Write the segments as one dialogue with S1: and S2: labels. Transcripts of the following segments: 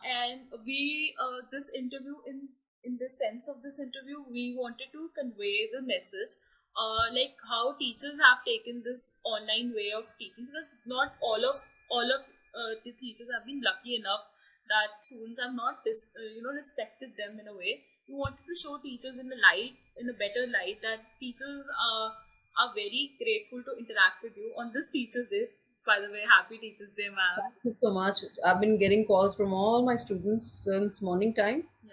S1: and we this interview in the sense of this interview, we wanted to convey the message, like how teachers have taken this online way of teaching, because not all of the teachers have been lucky enough that students have not respected them in a way. We wanted to show teachers in a better light, that teachers are very grateful to interact with you on this Teachers Day. By the way, happy Teachers Day, ma'am.
S2: Thank you so much. I've been getting calls from all my students since morning time.
S1: Yeah.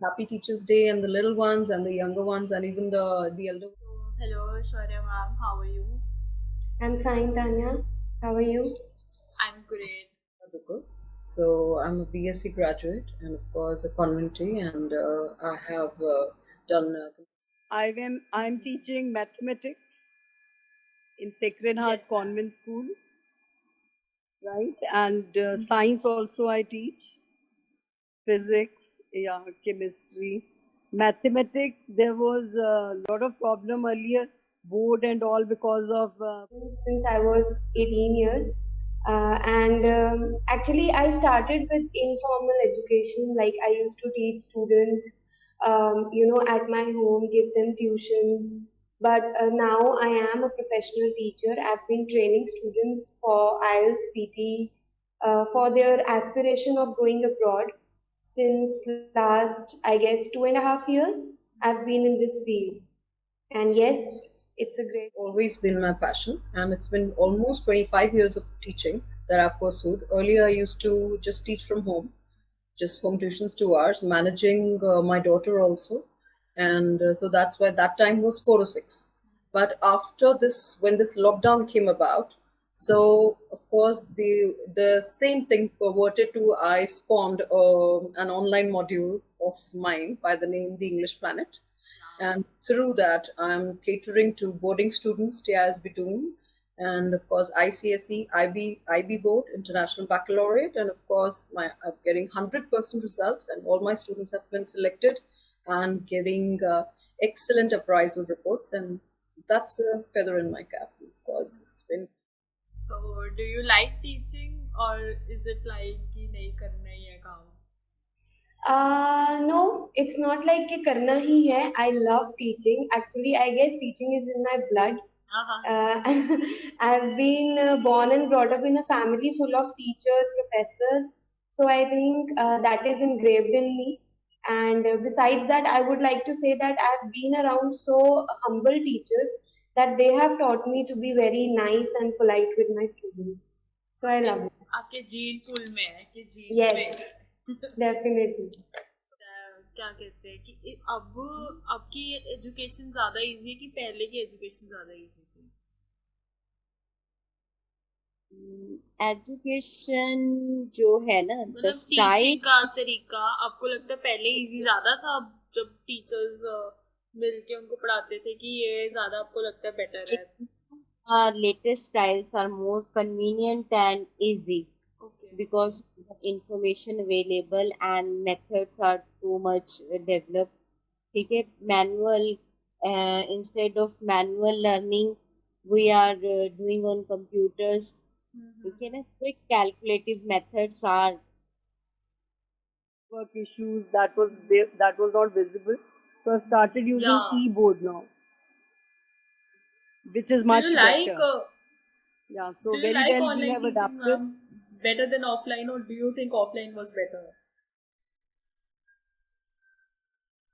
S2: Happy Teachers Day, and the little ones and the younger ones and even the elder.
S1: So, hello, Shwarya ma'am. How are you?
S3: I'm fine, Tanya. How are you?
S1: I'm great.
S2: Wonderful. So I'm a BSc graduate and of course a conventry, and I have done.
S4: I'm teaching mathematics in Sacred Heart
S1: Yes, ma'am.
S4: Convent School, right? And science also I teach, physics, yeah, chemistry, mathematics. There was a lot of problem earlier, board and all, because of
S3: Since I was 18 years. And actually, I started with informal education. Like I used to teach students, at my home, give them tuitions. But now I am a professional teacher. I've been training students for IELTS, PT, for their aspiration of going abroad. Since last, I guess, 2.5 years, I've been in this field. And yes, it's a great.
S2: Always been my passion, and it's been almost 25 years of teaching that I've pursued. Earlier, I used to just teach from home, just home tuitions 2 hours, managing my daughter also, and so that's why that time was 4 to 6. But after this, when this lockdown came about, so of course the same thing perverted to I spawned an online module of mine by the name The English Planet, and through that I'm catering to boarding students TIS between, and of course ICSE, IB board, international baccalaureate, and of course I'm getting 100% results, and all my students have been selected and getting excellent appraisal reports, and that's a feather in my cap. Of course, it's been.
S1: So, do you like teaching, or is it like कि नहीं करना ही है काम?
S3: No, it's not like कि करना ही है. I love teaching. Actually, I guess teaching is in my blood. I've been born and brought up in a family full of teachers, professors. So I think that is engraved in me. And besides that, I would like to say that I've been around so humble teachers that they have taught me to be very nice and polite with my students. So I love it.
S1: आपके gene pool में है कि gene
S3: Yes,
S1: में
S3: definitely.
S1: क्या कहते हैं कि अब आपकी एजुकेशन ज्यादा इजी है कि पहले की एजुकेशन ज्यादा इजी थी?
S5: एजुकेशन जो है ना, द
S1: मतलब
S5: स्टाइल
S1: टीचिंग का तरीका आपको लगता है पहले इजी ज्यादा था, अब जब टीचर्स मिलके उनको पढ़ाते थे, कि ये ज्यादा आपको लगता है बेटर है?
S5: latest styles are more convenient and easy
S1: Okay.
S5: because information available and methods are too much developed. ठीक है, manual instead of manual learning we are doing on computers. ठीक है ना, quick calculative methods are
S4: work issues that was not visible. So I started using
S1: Yeah.
S4: keyboard now, which is
S1: Do
S4: much
S1: you like
S4: better. Yeah, so
S1: do you
S4: very
S1: like
S4: well we
S1: online
S4: have
S1: teaching,
S4: adapted.
S1: ma'am, better than offline, or do you think offline was better?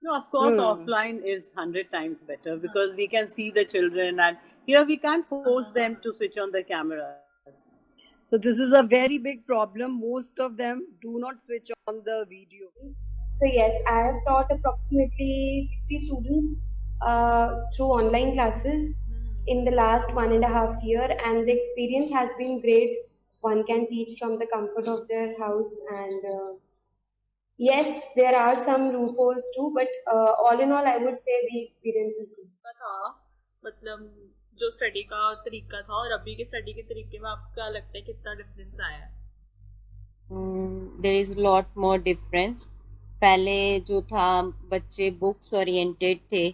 S6: No, of course,
S4: Hmm.
S6: offline is 100 times better because we can see the children, and here we can't force them to switch on the cameras.
S4: So this is a very big problem. Most of them do not switch on the video.
S3: So yes, I have taught approximately 60 students through online classes in the last 1.5 year, and the experience has been great. One can teach from the comfort of their house, and yes, there are some loopholes too, but all in all, I would say the experience is good.
S1: का था, मतलब जो study का तरीका था और अभी के स्टडी के तरीके में आपको क्या लगता है कितना डिफरेंस आया है?
S5: there is a lot more difference. पहले जो था बच्चे बुक्स ओरिएंटेड थे,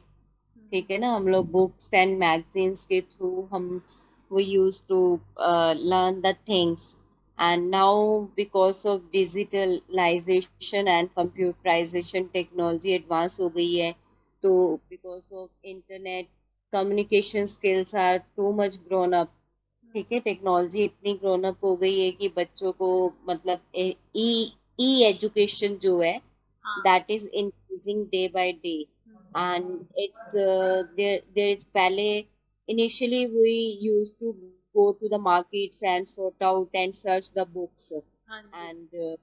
S5: ठीक है ना, हम लोग बुक्स एंड मैगजीन्स के थ्रू हम we used to learn the things, And now, because of digitalization and computerization, technology advance हो गई है, तो because of internet, communication skills are too much grown up. ठीक है, टेक्नोलॉजी इतनी ग्रोन अप हो गई है कि बच्चों को मतलब ई ई एजुकेशन जो है
S1: हाँ
S5: that is increasing day by day, and it's there is पहले initially we used to go to the markets and sort out and search the books
S1: हाँ जी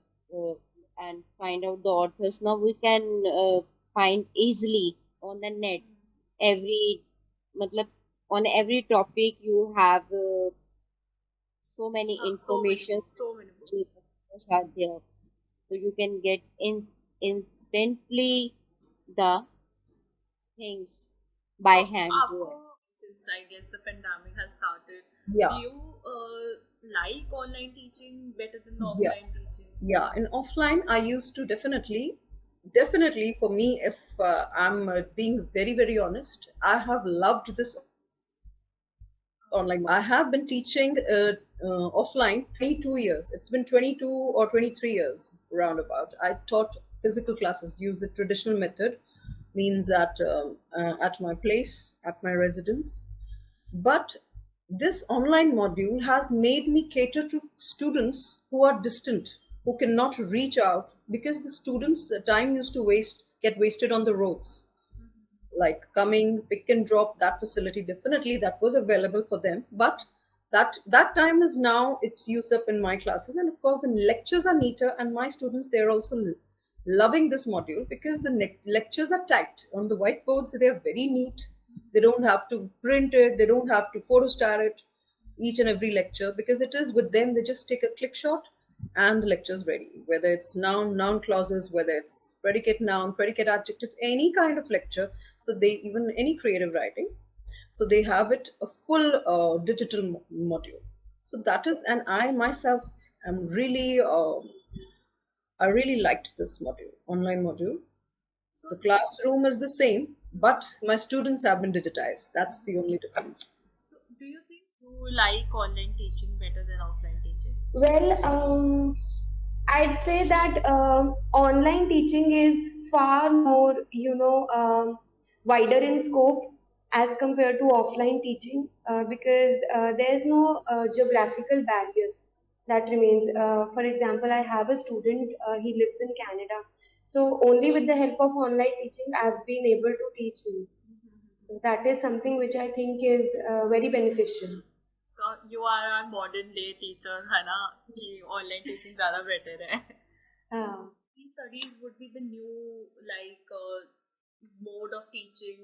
S5: and find out the authors. Now we can find easily on the net every matlab on every topic you have so many
S1: हाँ,
S5: information
S1: so many books
S5: are there, so you can get instantly the things by
S1: so
S5: hand जो
S1: आपको
S5: है.
S1: since I guess the pandemic has started, do
S2: Yeah,
S1: you like online teaching better than
S2: yeah,
S1: offline teaching?
S2: yeah. In offline, I used to definitely for me, if I'm being very, very honest, I have loved this online. I have been teaching offline 22 years. It's been 22 or 23 years roundabout. I taught physical classes, use the traditional method, means that at my place, at my residence. But this online module has made me cater to students who are distant, who cannot reach out because the students' time used to get wasted on the roads, like coming pick and drop. That facility definitely that was available for them, but that time is now it's used up in my classes. And of course the lectures are neater, and my students, they're also loving this module because the lectures are typed on the whiteboards. They're very neat. They don't have to print it, they don't have to photostat it, each and every lecture, because it is with them. They just take a click shot and the lecture is ready, whether it's noun clauses, whether it's predicate noun, predicate adjective, any kind of lecture. So they, even any creative writing, so they have it a full digital module. So that is, and I myself am really I really liked this module, online module.
S1: So,
S2: The classroom is the same, but my students have been digitized. That's the only difference.
S1: so do you think you like online teaching better than offline teaching?
S3: Well, I'd say that online teaching is far more, wider in scope as compared to offline teaching because there's no geographical barrier that remains. For example, I have a student, he lives in Canada. So, only with the help of online teaching, I've been able to teach him. So, that is something which I think is very beneficial.
S1: So you are our modern day teacher है ना कि online teaching ज़्यादा better है. These studies would be the new mode of teaching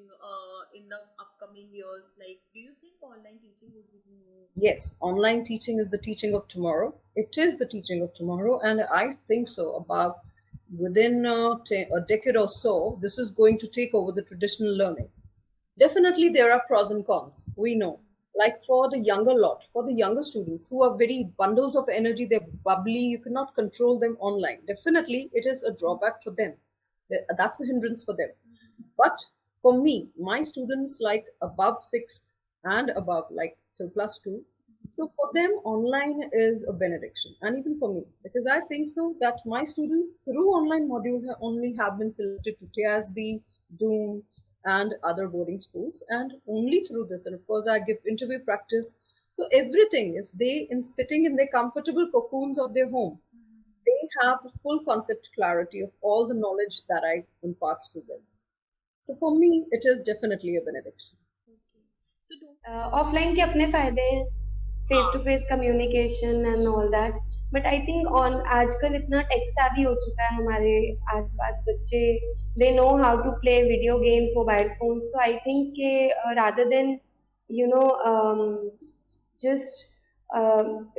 S1: in the upcoming years. Like, do you think online teaching would be the new?
S2: Yes, online teaching is the teaching of tomorrow. It is the teaching of tomorrow, and I think so. About within a decade or so, this is going to take over the traditional learning. Definitely, there are pros and cons. We know, like for the younger lot, for the younger students who are very bundles of energy, they're bubbly. You cannot control them online. Definitely, it is a drawback for them. That's a hindrance for them. But for me, my students like above sixth and above, like till plus two. So for them, online is a benediction, and even for me, because I think so that my students through online module only have been selected to TSB, Doom, and other boarding schools, and only through this. And of course, I give interview practice. So everything is they in sitting in their comfortable cocoons of their home. They have the full concept clarity of all the knowledge that I impart to them. So for me, it is definitely a benediction.
S1: Okay. So do
S3: offline के अपने फायदे हैं, face to face communication and all that, but I think on आजकल इतना take savvy हो चुका है हमारे आसपास बच्चे, they know how to play video games, mobile phones, तो आई थिंक के rather than you know just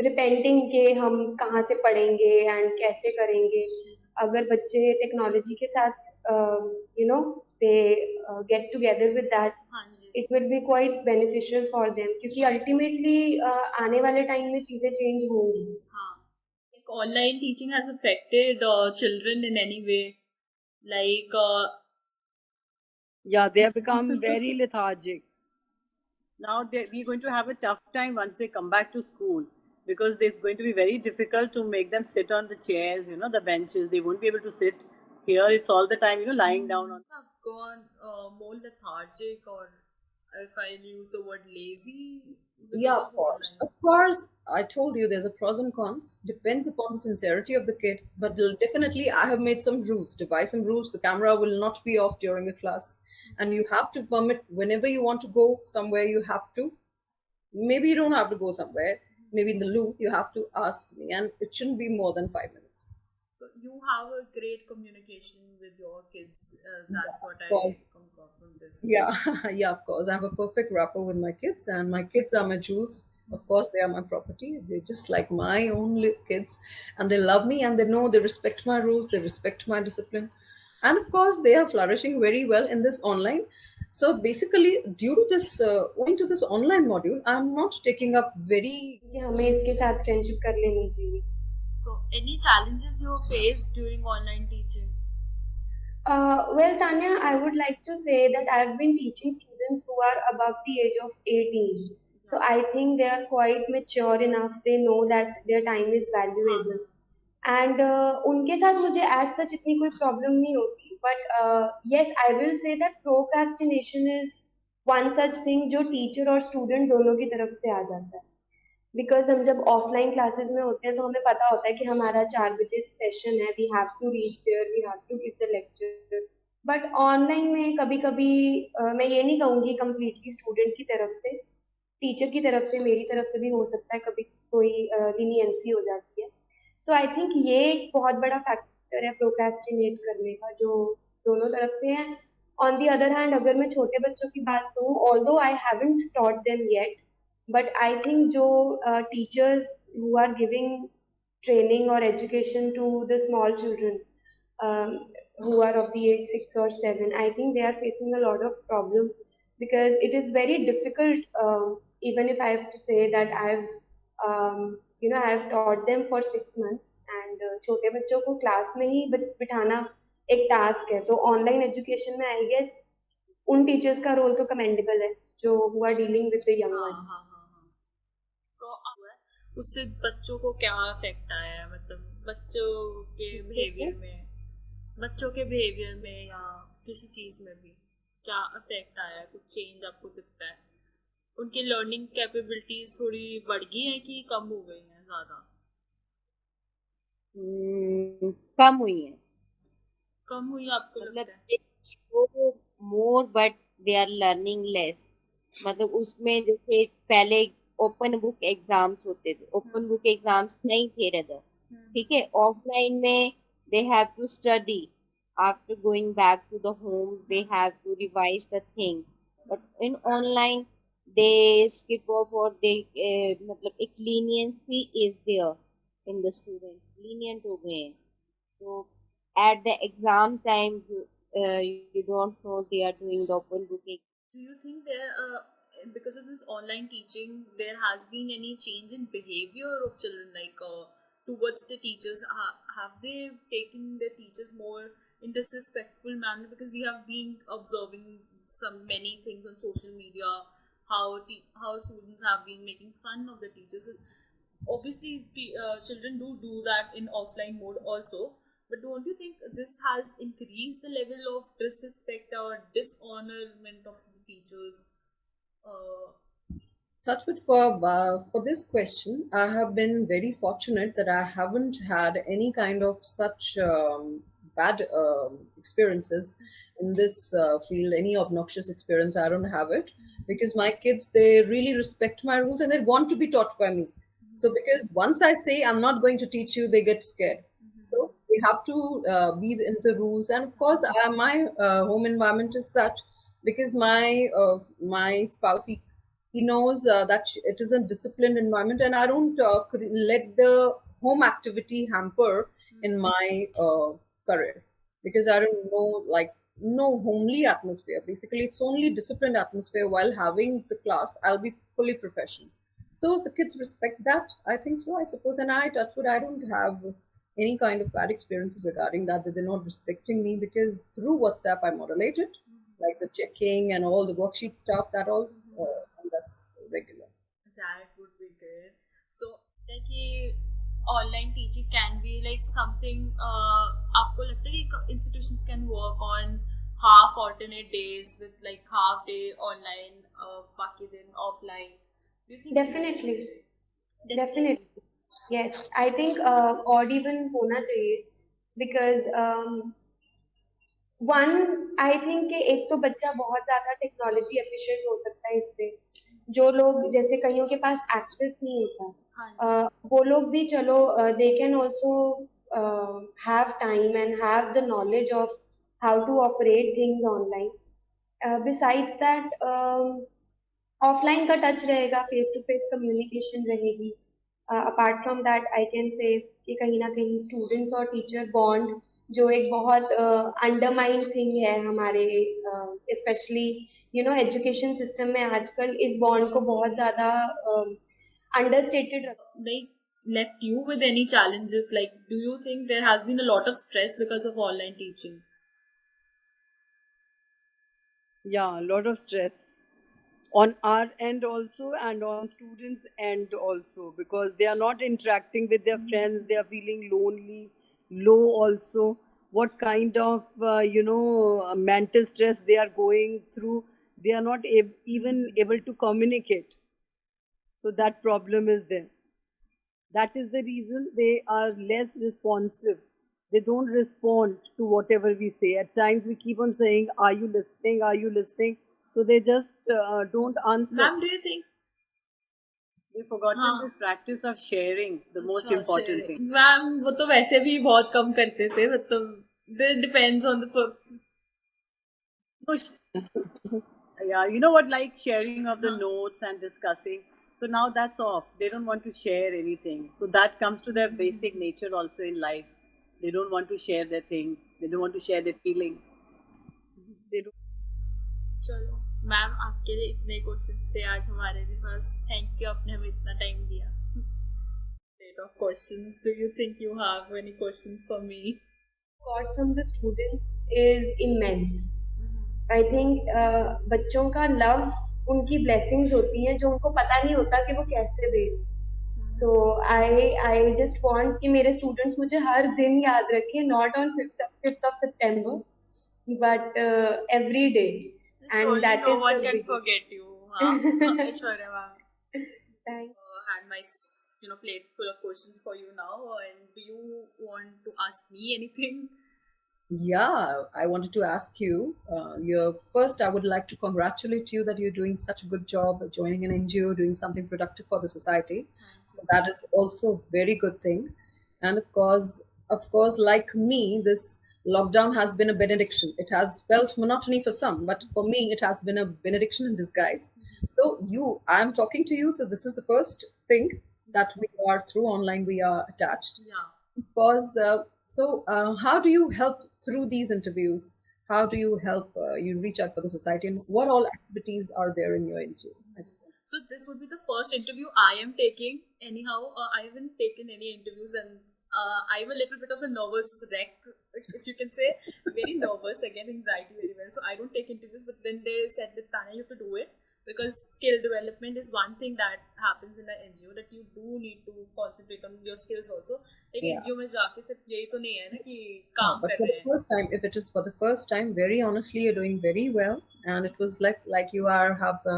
S3: repenting के हम कहाँ से पढ़ेंगे एंड कैसे करेंगे, अगर बच्चे टेक्नोलॉजी के साथ you know they get together with that,
S1: हाँ जी
S3: it will be quite beneficial for them क्योंकि ultimately आने वाले टाइम में चीजें चेंज होंगी.
S1: हाँ. Like online teaching has affected children in any way. Like
S4: Yeah, they have become very lethargic.
S6: Now we're going to have a tough time once they come back to school. because it's going to be very difficult to make them sit on the chairs, the benches. They won't be able to sit here. It's all the time, lying down on.
S1: I've gone more lethargic, or if I use the word lazy,
S2: Yeah,
S1: because
S2: of
S1: of
S2: course.
S1: online.
S2: Of course, I told you there's a pros and cons. Depends upon the sincerity of the kid. But definitely, I have made some rules, devise some rules. The camera will not be off during the class. And you have to permit whenever you want to go somewhere, you have to. Maybe you don't have to go somewhere. Maybe in the loo, you have to ask me. And it shouldn't be more than 5 minutes.
S1: So you have a great communication with your kids. That's what
S2: Of
S1: I
S2: course.
S1: come across from this.
S2: Yeah, yeah, of course. I have a perfect rapport with my kids, and my kids are my jewels. Of course, they are my property. They're just like my own kids, and they love me, and they know they respect my rules, they respect my discipline, and of course, they are flourishing very well in this online. So basically, due to this, owing to this online module, I'm not taking up very.
S3: कि हमें इसके साथ friendship कर लेनी चाहिए.
S1: So, any challenges you faced during online teaching?
S3: Well, Tanya, I would like to say that I've been teaching students who are above the age of 18. So I think they are quite mature enough. They know that their time is valuable. And उनके साथ मुझे as such इतनी कोई problem नहीं होती. But yes, I will say that procrastination is one such thing जो teacher और student दोनों की तरफ से आ जाता है. बिकॉज हम जब ऑफलाइन क्लासेस में होते हैं तो हमें पता होता है कि हमारा 4 बजे सेशन है, we have to reach there, we have to give the lecture. But online में कभी कभी मैं ये नहीं कहूँगी कम्प्लीटली स्टूडेंट की तरफ से, टीचर की तरफ से, मेरी तरफ से भी हो सकता है कभी कोई लीनियंसी हो जाती है. सो आई थिंक ये एक बहुत बड़ा फैक्टर है प्रोक्रेस्टिनेट करने का, जो दोनों तरफ से है. ऑन दी अदर हैंड अगर मैं छोटे बच्चों की बात करूँ, although I haven't taught them yet, but I think जो teachers who are giving training or education to the small children, um, who are of the age 6 or 7, I think they are facing a lot of problem, because it is very difficult. Even if I have to say that I've taught them for 6 months, and छोटे बच्चों को class में ही बिठाना एक task है. तो online education में I guess उन टीचर्स का रोल तो कमेंडेबल है जो who are dealing with the young ones.
S1: So, उससे बच्चों को क्या इफेक्ट आया है, मतलब बच्चों के बिहेवियर में या किसी चीज में भी क्या इफेक्ट आया है? कुछ चेंज आपको दिखता है? उनकी लर्निंग कैपेबिलिटीज थोड़ी बढ़ गई है कि कम हो गई हैं ज्यादा?
S5: कम हुई है.
S1: कम हुई आपको
S5: मतलब
S1: लगता है?
S5: More but they are learning less. मतलब उसमें जैसे पहले ओपन बुक एग्जाम्स होते थे, ओपन बुक एग्जाम्स नहीं थे रदर. ठीक है, ऑफलाइन में they have to study after going back to the home, they have to revise the things. But in online they skip off, और दे मतलब एक leniency is there in the students, lenient हो गए हैं. तो at the exam time, you don't know they are doing the open book.
S1: Do you think because of this online teaching, there has been any change in behavior of children, like towards the teachers? Have they taken the teachers more in disrespectful manner? Because we have been observing many things on social media, how students have been making fun of the teachers. Obviously, children do that in offline mode also. But don't you think this has increased the level of disrespect or dishonorment of the teachers?
S2: Touchwood, for this question, I have been very fortunate that I haven't had any kind of such bad experiences in this field. Any obnoxious experience, I don't have it, because my kids, they really respect my rules and they want to be taught by me. So because once I say I'm not going to teach you, they get scared. So we have to be in the rules, and of course, my home environment is such, because my spouse, he knows that it is a disciplined environment, and I don't let the home activity hamper in my career, because I don't know, like, no homely atmosphere. Basically, it's only disciplined atmosphere. While having the class, I'll be fully professional. So the kids respect that. I think so, I suppose. And I touch wood, I don't have any kind of bad experiences regarding that they're not respecting me, because through WhatsApp I moderate it, like the checking and all the worksheet stuff, that all, and that's regular.
S1: That would be good. So है कि online teaching can be like something आपको लगता है कि institutions can work on half alternate days with like half day online बाकी दिन offline. Do you think
S3: Definitely,
S1: definitely?
S3: definitely. Yes, I think odd even होना चाहिए because वन आई थिंक कि एक तो बच्चा बहुत ज्यादा टेक्नोलॉजी एफिशिएंट हो सकता है इससे, जो लोग जैसे कईयों के पास एक्सेस नहीं होता,
S1: हाँ
S3: वो लोग भी चलो they can also have time and have the knowledge of how to operate things online. Besides that offline का टच रहेगा, फेस टू फेस कम्युनिकेशन रहेगी. Apart from that I can say कि कहीं ना कहीं स्टूडेंट्स और टीचर बॉन्ड जो एक बहुत अंडरमाइंड थिंग है हमारे स्पेशली एजुकेशन सिस्टम में आजकल इस बॉन्ड को बहुत ज्यादा अंडरस्टेटेड रखा.
S1: like left you with any challenges? Like, do you think there has been a lot of stress because of online teaching?
S4: Yeah, a lot of stress on our end also and on students' end also, because they are not interacting with their friends, they are feeling lonely, low also. What kind of mental stress they are going through, they are not even able to communicate. So that problem is there. That is the reason they are less responsive. They don't respond to whatever we say. At times we keep on saying, are you listening, are you listening? So they just don't answer.
S1: Ma'am, do you think
S6: We've forgotten
S1: हाँ
S6: this practice of sharing, the most
S1: अच्छा
S6: important thing.
S1: Ma'am वो तो वैसे भी बहुत कम करते थे, मतलब it depends on the
S6: No, yeah, you know what, like sharing of the
S1: हाँ
S6: notes and discussing. So now that's off. They don't want to share anything. So that comes to their basic nature also in life. They don't want to share their things. They don't want to share their feelings.
S4: They don't.
S1: चलो ma'am, आपके लिए इतने questions थे आज हमारे भी पास. Thank you, आपने हमें इतना टाइम दिया. Set of questions. Do you think you have any questions for me?
S3: Got from the students is immense. I think बच्चों का लव उनकी ब्लेसिंग्स होती हैं जो उनको पता नहीं होता कि वो कैसे दे. सो आई जस्ट वांट कि मेरे स्टूडेंट्स मुझे हर दिन याद रखें, not on 5th of September but every day. And
S1: Surely
S3: that
S1: no
S3: is
S1: one
S3: the
S1: can
S3: big
S1: forget you. Huh? Aishwarya ma'am.
S3: thank.
S1: Had my plate full of questions for you now, and do you want to ask me anything?
S2: Yeah, I wanted to ask you. First, I would like to congratulate you that you're doing such a good job joining an NGO, doing something productive for the society. So that is also a very good thing. And of course, like me, this lockdown has been a benediction. It has felt monotony for some, but for me, it has been a benediction in disguise. So I'm talking to you. So this is the first thing that we are through online. We are attached
S1: Yeah.
S2: because how do you help through these interviews? How do you help you reach out for the society, and what all activities are there in your NGO?
S1: So this would be the first interview I am taking. Anyhow, I haven't taken any interviews, and I'm a little bit of a nervous wreck, if you can say. Very nervous, again, anxiety very well. So I don't take interviews, but then they said that Tanya, you have to do it. Because skill development is one thing that happens in an NGO, that you do need to concentrate on your skills also. Like
S2: Yeah.
S1: NGO में जाके सिर्फ यही तो नहीं है ना कि काम
S2: But
S1: कर
S2: for
S1: रहे
S2: the
S1: हैं.
S2: first time, if it is for the first time, very honestly, you're doing very well. And it was like you have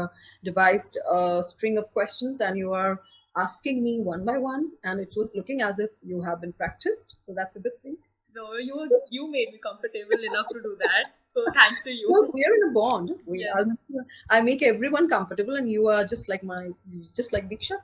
S2: devised a string of questions, and you are asking me one by one, and it was looking as if you have been practiced. So that's a good thing.
S1: No, you made me comfortable enough to do that. So thanks to you.
S2: Because we are in a bond.
S1: Yes.
S2: I make everyone comfortable, and you are just like Diksha.